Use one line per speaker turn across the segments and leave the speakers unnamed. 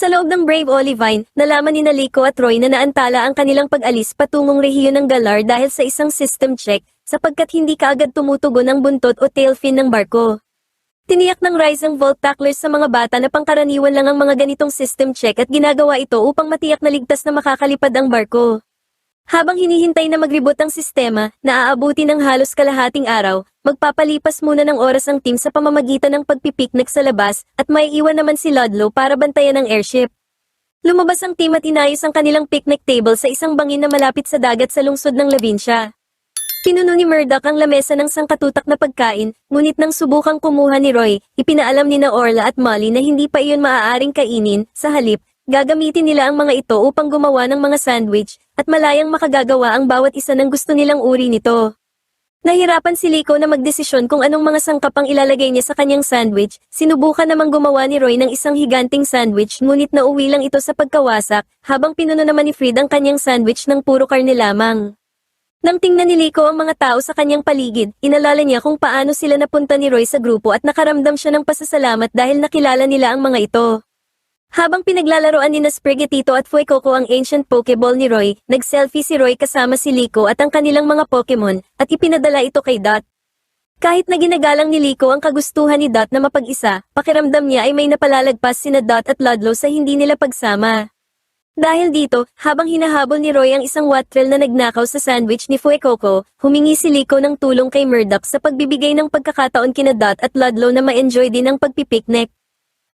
Sa loob ng Brave Olivine, nalaman ni Liko at Roy na naantala ang kanilang pag-alis patungong rehiyon ng Galar dahil sa isang system check, sapagkat hindi kaagad tumutugon ang buntot o tail fin ng barko. Tiniyak ng Rise ang Vault Tacklers sa mga bata na pangkaraniwan lang ang mga ganitong system check at ginagawa ito upang matiyak na ligtas na makakalipad ang barko. Habang hinihintay na mag-reboot ang sistema, na aabuti ng halos kalahating araw, magpapalipas muna ng oras ang team sa pamamagitan ng pagpipiknik sa labas, at maiiwan naman si Ludlow para bantayan ang airship. Lumabas ang team at inayos ang kanilang picnic table sa isang bangin na malapit sa dagat sa lungsod ng Lavinia. Pinuno ni Murdoch ang lamesa ng sangkatutak na pagkain, ngunit nang subukang kumuha ni Roy, ipinaalam ni na Orla at Molly na hindi pa iyon maaaring kainin, sa halip, gagamitin nila ang mga ito upang gumawa ng mga sandwich, at malayang makagagawa ang bawat isa ng gusto nilang uri nito. Nahirapan si Liko na magdesisyon kung anong mga sangkap ang ilalagay niya sa kanyang sandwich, sinubukan namang gumawa ni Roy ng isang higanting sandwich ngunit nauwi lang ito sa pagkawasak, habang pinuno naman ni Fred ang kanyang sandwich ng puro karne lamang. Nang tingnan ni Liko ang mga tao sa kanyang paligid, inalala niya kung paano sila napunta ni Roy sa grupo at nakaramdam siya ng pasasalamat dahil nakilala nila ang mga ito. Habang pinaglalaroan ni na Sprigatito at Fuecoco ang ancient Pokeball ni Roy, nag-selfie si Roy kasama si Liko at ang kanilang mga Pokemon, at ipinadala ito kay Dot. Kahit na ginagalang ni Liko ang kagustuhan ni Dot na mapag-isa, pakiramdam niya ay may napalalagpas sina Dot at Ludlow sa hindi nila pagsama. Dahil dito, habang hinahabol ni Roy ang isang Wattrel na nagnakaw sa sandwich ni Fuecoco, humingi si Liko ng tulong kay Murdoch sa pagbibigay ng pagkakataon kina Dot at Ludlow na ma-enjoy din ang pagpipiknik.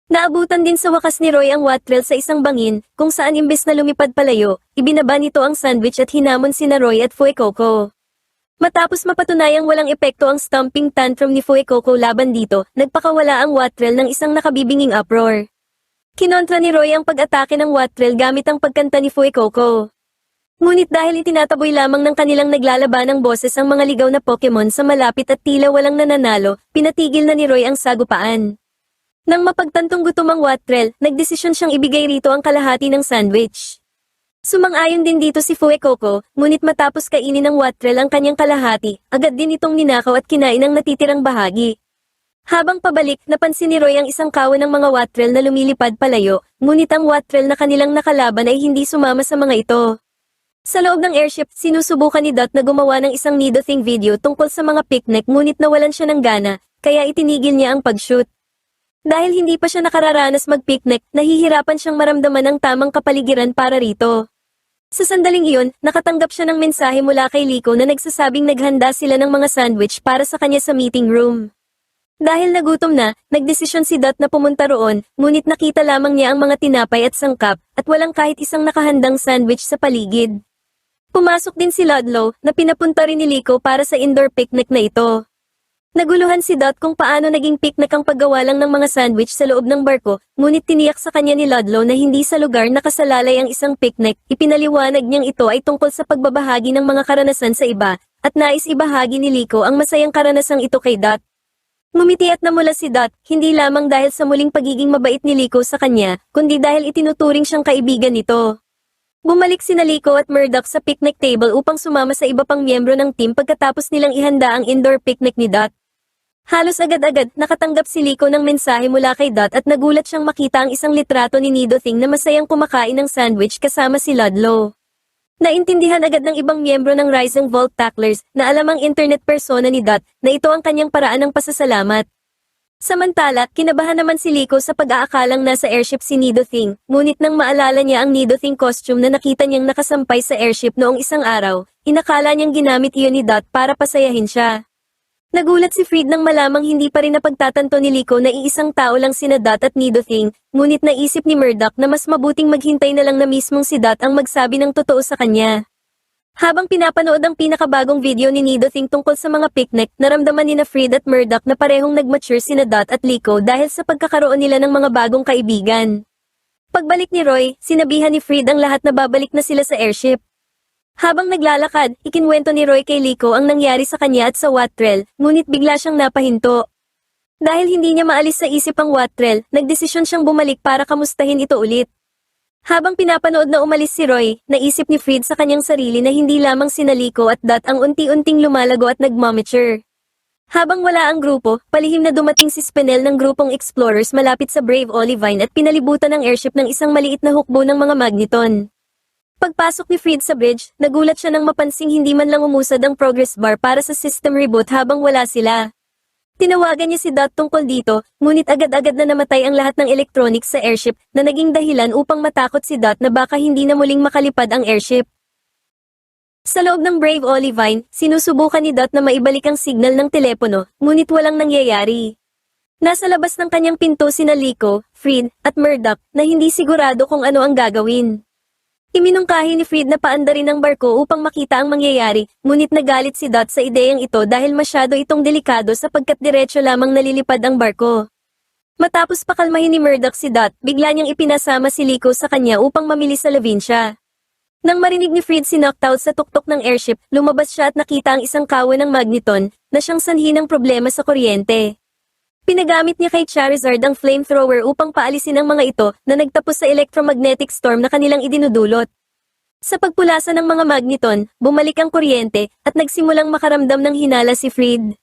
Naabutan din sa wakas ni Roy ang Wattrel sa isang bangin, kung saan imbes na lumipad palayo, ibinaba nito ang sandwich at hinamon sina Roy at Fuecoco. Matapos mapatunayang walang epekto ang stomping tantrum ni Fuecoco laban dito, nagpakawala ang Wattrel ng isang nakabibinging uproar. Kinontra ni Roy ang pag-atake ng Wattrel gamit ang pagkanta ni Fuecoco. Ngunit dahil itinataboy lamang ng kanilang naglalaban ng boses ang mga ligaw na Pokemon sa malapit at tila walang nananalo, pinatigil na ni Roy ang sagupaan. Nang mapagtantong gutom ang Wattrel, nagdesisyon siyang ibigay rito ang kalahati ng sandwich. Sumang-ayon din dito si Fuecoco, ngunit matapos kainin ng Wattrel ang kanyang kalahati, agad din itong ninakaw at kinain ang natitirang bahagi. Habang pabalik, napansin ni Roy ang isang kawan ng mga Wattrel na lumilipad palayo, ngunit ang Wattrel na kanilang nakalaban ay hindi sumama sa mga ito. Sa loob ng airship, sinusubukan ni Dot na gumawa ng isang Nidothing video tungkol sa mga picnic ngunit nawalan siya ng gana, kaya itinigil niya ang pag-shoot. Dahil hindi pa siya nakararanas mag-picnic, nahihirapan siyang maramdaman ang tamang kapaligiran para rito. Sa sandaling iyon, nakatanggap siya ng mensahe mula kay Liko na nagsasabing naghanda sila ng mga sandwich para sa kanya sa meeting room. Dahil nagutom na, nagdesisyon si Dot na pumunta roon, ngunit nakita lamang niya ang mga tinapay at sangkap, at walang kahit isang nakahandang sandwich sa paligid. Pumasok din si Ludlow, na pinapunta rin ni Liko para sa indoor picnic na ito. Naguluhan si Dot kung paano naging picnic ang paggawa lang ng mga sandwich sa loob ng barko, ngunit tiniyak sa kanya ni Ludlow na hindi sa lugar nakasalalay ang isang picnic, ipinaliwanag niyang ito ay tungkol sa pagbabahagi ng mga karanasan sa iba, at nais ibahagi ni Liko ang masayang karanasang ito kay Dot. Ngumiti at namula si Dot, hindi lamang dahil sa muling pagiging mabait ni Liko sa kanya, kundi dahil itinuturing siyang kaibigan nito. Bumalik sina Liko at Murdoch sa picnic table upang sumama sa iba pang miyembro ng team pagkatapos nilang ihanda ang indoor picnic ni Dot. Halos agad-agad, nakatanggap si Liko ng mensahe mula kay Dot at nagulat siyang makita ang isang litrato ni Nidothing na masayang kumakain ng sandwich kasama si Ludlow. Naintindihan agad ng ibang miyembro ng Rising Vault Tacklers na alam ang internet persona ni Dot na ito ang kanyang paraan ng pasasalamat. Samantala, kinabahan naman si Liko sa pag-aakalang nasa airship si Nidothing, ngunit nang maalala niya ang Nidothing costume na nakita niyang nakasampay sa airship noong isang araw, inakala niyang ginamit iyon ni Dot para pasayahin siya. Nagulat si Fred nang malamang hindi pa rin napagtatanto ni Liko na iisang tao lang sina Dot at Nidothing, ngunit naisip ni Murdoch na mas mabuting maghintay na lang na mismong si Dot ang magsabi ng totoo sa kanya. Habang pinapanood ang pinakabagong video ni Nidothing tungkol sa mga picnic, naramdaman ni na Fred at Murdoch na parehong nag-mature sina Dot at Liko dahil sa pagkakaroon nila ng mga bagong kaibigan. Pagbalik ni Roy, sinabihan ni Fred ang lahat na babalik na sila sa airship. Habang naglalakad, ikinwento ni Roy kay Liko ang nangyari sa kanya at sa Wattrel, ngunit bigla siyang napahinto. Dahil hindi niya maalis sa isip ang Wattrel, nagdesisyon siyang bumalik para kamustahin ito ulit. Habang pinapanood na umalis si Roy, naisip ni Fred sa kanyang sarili na hindi lamang sina Liko at Dot ang unti-unting lumalago at nagmamature. Habang wala ang grupo, palihim na dumating si Spinel ng grupong explorers malapit sa Brave Olivine at pinalibutan ang airship ng isang maliit na hukbo ng mga magneton. Pagpasok ni Fried sa bridge, nagulat siya nang mapansing hindi man lang umusad ang progress bar para sa system reboot habang wala sila. Tinawagan niya si Dot tungkol dito, ngunit agad-agad na namatay ang lahat ng electronics sa airship na naging dahilan upang matakot si Dot na baka hindi na muling makalipad ang airship. Sa loob ng Brave Olivine, sinusubukan ni Dot na maibalik ang signal ng telepono, ngunit walang nangyayari. Nasa labas ng kanyang pinto sina Liko, Fried, at Murdoch na hindi sigurado kung ano ang gagawin. Iminungkahi ni Fried na paandarin ang barko upang makita ang mangyayari, ngunit nagalit si Dot sa ideyang ito dahil masyado itong delikado sapagkat diretso lamang nalilipad ang barko. Matapos pakalmahin ni Murdoch si Dot, bigla niyang ipinasama si Liko sa kanya upang mamili sa Lavinia. Nang marinig ni Fried si Noctowl sa tuktok ng airship, lumabas siya at nakita ang isang kawan ng magneton na siyang sanhi ng problema sa kuryente. Pinagamit niya kay Charizard ang flamethrower upang paalisin ang mga ito na nagtapos sa electromagnetic storm na kanilang idinudulot. Sa pagpulasa ng mga magneton, bumalik ang kuryente at nagsimulang makaramdam ng hinala si Fried.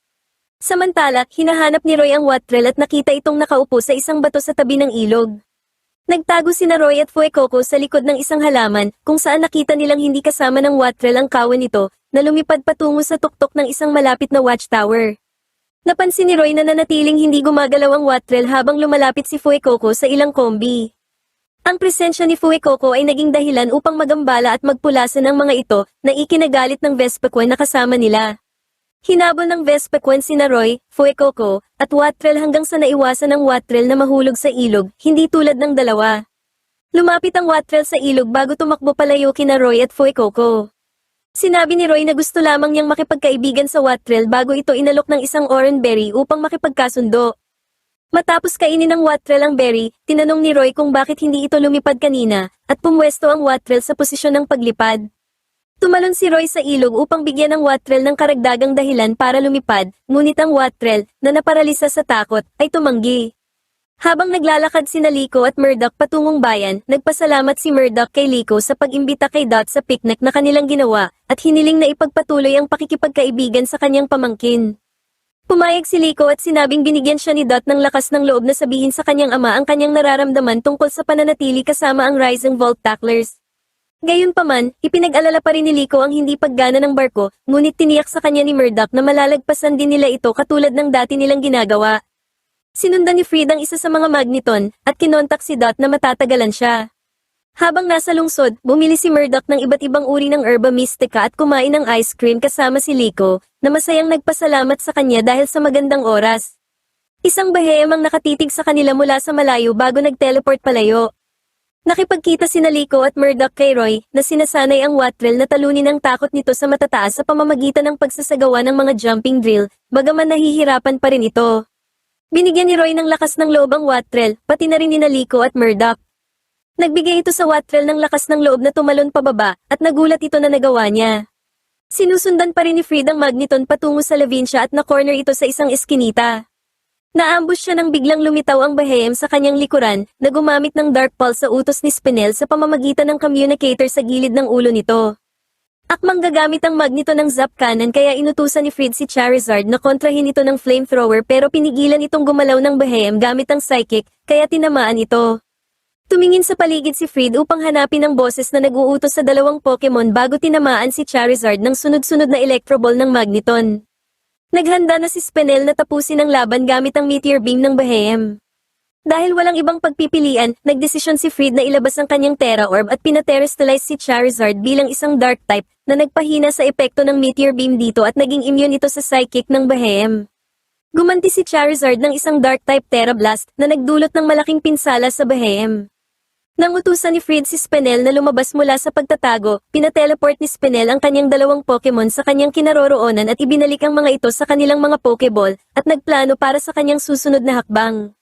Samantala, hinahanap ni Roy ang Wattrel at nakita itong nakaupo sa isang bato sa tabi ng ilog. Nagtago sina Roy at Fuecoco sa likod ng isang halaman kung saan nakita nilang hindi kasama ng Wattrel ang kawan nito na lumipad patungo sa tuktok ng isang malapit na watchtower. Napansin ni Roy na nanatiling hindi gumagalaw ang Wattrel habang lumalapit si Fuecoco sa ilang kombi. Ang presensya ni Fuecoco ay naging dahilan upang magambala at magpulasa ng mga ito na ikinagalit ng Vespiquen na kasama nila. Hinabol ng Vespiquen sina Roy, Fuecoco, at Wattrel hanggang sa naiwasan ng Wattrel na mahulog sa ilog, hindi tulad ng dalawa. Lumapit ang Wattrel sa ilog bago tumakbo palayo kina Roy at Fuecoco. Sinabi ni Roy na gusto lamang niyang makipagkaibigan sa Wattrel bago ito inalok ng isang orange berry upang makipagkasundo. Matapos kainin ng Wattrel ang berry, tinanong ni Roy kung bakit hindi ito lumipad kanina, at pumwesto ang Wattrel sa posisyon ng paglipad. Tumalon si Roy sa ilog upang bigyan ng Wattrel ng karagdagang dahilan para lumipad, ngunit ang Wattrel, na naparalisa sa takot, ay tumanggi. Habang naglalakad sina Liko at Murdoch patungong bayan, nagpasalamat si Murdoch kay Liko sa pag-imbita kay Dot sa picnic na kanilang ginawa, at hiniling na ipagpatuloy ang pakikipagkaibigan sa kanyang pamangkin. Pumayag si Liko at sinabing binigyan siya ni Dot ng lakas ng loob na sabihin sa kanyang ama ang kanyang nararamdaman tungkol sa pananatili kasama ang Rising Vault Tacklers. Gayunpaman, ipinag-alala pa rin ni Liko ang hindi paggana ng barko, ngunit tiniyak sa kanya ni Murdoch na malalagpasan din nila ito katulad ng dati nilang ginagawa. Sinundan ni Fried ang isa sa mga magneton, at kinontak si Dot na matatagalan siya. Habang nasa lungsod, bumili si Murdoch ng iba't ibang uri ng herba mystica at kumain ng ice cream kasama si Liko, na masayang nagpasalamat sa kanya dahil sa magandang oras. Isang baheem ang nakatitig sa kanila mula sa malayo bago nag-teleport palayo. Nakipagkita sina Liko at Murdoch kay Roy, na sinasanay ang Wattrel na talunin ang takot nito sa matataas sa pamamagitan ng pagsasagawa ng mga jumping drill, bagaman nahihirapan pa rin ito. Binigyan ni Roy ng lakas ng loob ang Wattrel, pati na rin ni Liko at Murdoch. Nagbigay ito sa Wattrel ng lakas ng loob na tumalon pababa, at nagulat ito na nagawa niya. Sinusundan pa rin ni Fried ang magneton patungo sa Lavinia at na-corner ito sa isang eskinita. Naambush siya nang biglang lumitaw ang baheem sa kanyang likuran, na gumamit ng Dark Pulse sa utos ni Spinel sa pamamagitan ng communicator sa gilid ng ulo nito. Akmang gagamit ang magneto ng Zap Cannon kaya inutusan ni Fried si Charizard na kontrahin ito ng flamethrower pero pinigilan itong gumalaw ng baheem gamit ang Psychic, kaya tinamaan ito. Tumingin sa paligid si Fried upang hanapin ang boses na nag-uutos sa dalawang Pokemon bago tinamaan si Charizard ng sunod-sunod na Electro Ball ng Magneton. Naghanda na si Spinel na tapusin ang laban gamit ang Meteor Beam ng baheem. Dahil walang ibang pagpipilian, nagdesisyon si Fried na ilabas ang kanyang Terra Orb at pinaterrestrialize si Charizard bilang isang Dark type na nagpahina sa epekto ng Meteor Beam dito at naging immune ito sa Psychic ng baheem. Gumanti si Charizard ng isang Dark type Terra Blast na nagdulot ng malaking pinsala sa baheem. Nang utusan ni Fried si Spinel na lumabas mula sa pagtatago, pinateleport ni Spinel ang kanyang dalawang Pokemon sa kanyang kinaroroonan at ibinalik ang mga ito sa kanilang mga Pokeball at nagplano para sa kanyang susunod na hakbang.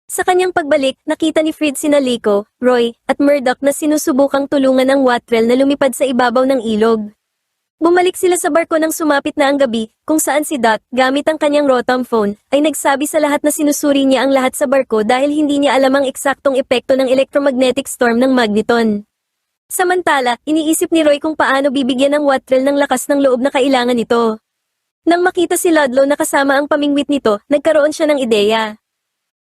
Sa kanyang pagbalik, nakita ni Fried sina Liko, Roy, at Murdoch na sinusubukang tulungan ang Wattrel na lumipad sa ibabaw ng ilog. Bumalik sila sa barko nang sumapit na ang gabi, kung saan si Dot, gamit ang kanyang Rotom phone, ay nagsabi sa lahat na sinusuri niya ang lahat sa barko dahil hindi niya alam ang eksaktong epekto ng electromagnetic storm ng Magneton. Samantala, iniisip ni Roy kung paano bibigyan ng Wattrel ng lakas ng loob na kailangan nito. Nang makita si Ludlow na kasama ang pamingwit nito, nagkaroon siya ng ideya.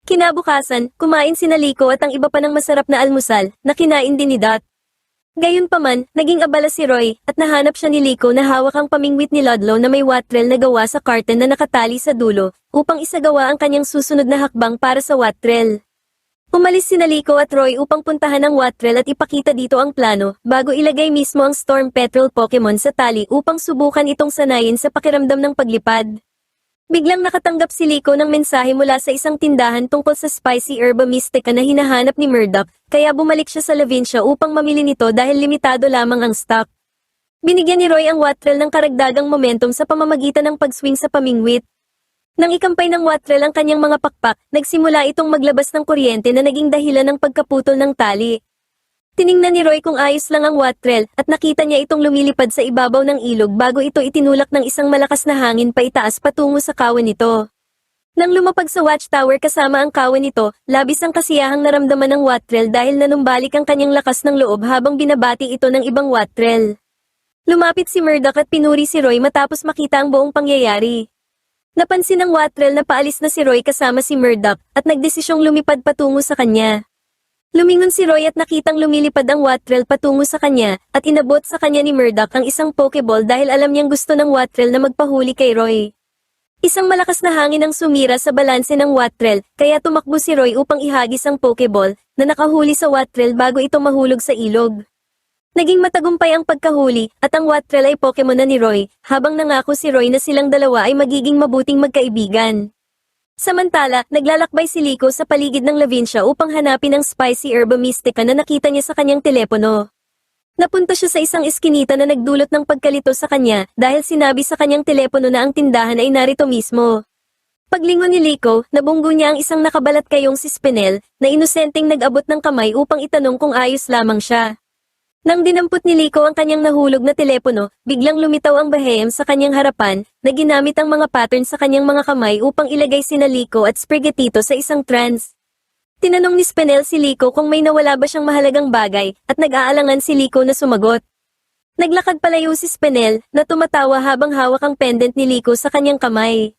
Kinabukasan, kumain sina Liko at ang iba pa ng masarap na almusal, na kinain din ni Dot. Gayunpaman, naging abala si Roy, at nahanap siya ni Liko na hawak ang pamingwit ni Ludlow na may watrel na gawa sa carton na nakatali sa dulo, upang isagawa ang kanyang susunod na hakbang para sa watrel. Umalis sina Liko at Roy upang puntahan ang watrel at ipakita dito ang plano, bago ilagay mismo ang Storm Petrel Pokemon sa tali upang subukan itong sanayin sa pakiramdam ng paglipad. Biglang nakatanggap si Liko ng mensahe mula sa isang tindahan tungkol sa Spicy Herba Mystica na hinahanap ni Murdock, kaya bumalik siya sa Lavinia upang mamili nito dahil limitado lamang ang stock. Binigyan ni Roy ang watrel ng karagdagang momentum sa pamamagitan ng pag-swing sa pamingwit. Nang ikampay ng watrel ang kanyang mga pakpak, nagsimula itong maglabas ng kuryente na naging dahilan ng pagkaputol ng tali. Tiningnan ni Roy kung ayos lang ang watrel at nakita niya itong lumilipad sa ibabaw ng ilog bago ito itinulak ng isang malakas na hangin paitaas patungo sa kawan nito. Nang lumapag sa watchtower kasama ang kawan nito, labis ang kasiyahang naramdaman ng watrel dahil nanumbalik ang kanyang lakas ng loob habang binabati ito ng ibang watrel. Lumapit si Murdock at pinuri si Roy matapos makita ang buong pangyayari. Napansin ng watrel na paalis na si Roy kasama si Murdock at nagdesisyong lumipad patungo sa kanya. Lumingon si Roy at nakitang lumilipad ang watrel patungo sa kanya at inabot sa kanya ni Murdock ang isang Pokeball dahil alam niyang gusto ng watrel na magpahuli kay Roy. Isang malakas na hangin ang sumira sa balanse ng watrel kaya tumakbo si Roy upang ihagis ang Pokeball na nakahuli sa watrel bago ito mahulog sa ilog. Naging matagumpay ang pagkahuli at ang watrel ay Pokemon na ni Roy habang nangako si Roy na silang dalawa ay magiging mabuting magkaibigan. Samantala, naglalakbay si Liko sa paligid ng Lavinia upang hanapin ang Spicy Herba Mystica na nakita niya sa kanyang telepono. Napunta siya sa isang eskinita na nagdulot ng pagkalito sa kanya dahil sinabi sa kanyang telepono na ang tindahan ay narito mismo. Paglingon ni Liko, nabunggo niya ang isang nakabalat kayong si Spinel na inosenteng nag-abot ng kamay upang itanong kung ayos lamang siya. Nang dinampot ni Liko ang kanyang nahulog na telepono, biglang lumitaw ang Behem sa kanyang harapan, na ginamit ang mga pattern sa kanyang mga kamay upang ilagay sina Liko at Sprigatito sa isang trance. Tinanong ni Spinel si Liko kung may nawala ba siyang mahalagang bagay, at nag-aalangan si Liko na sumagot. Naglakad palayo si Spinel, na tumatawa habang hawak ang pendant ni Liko sa kanyang kamay.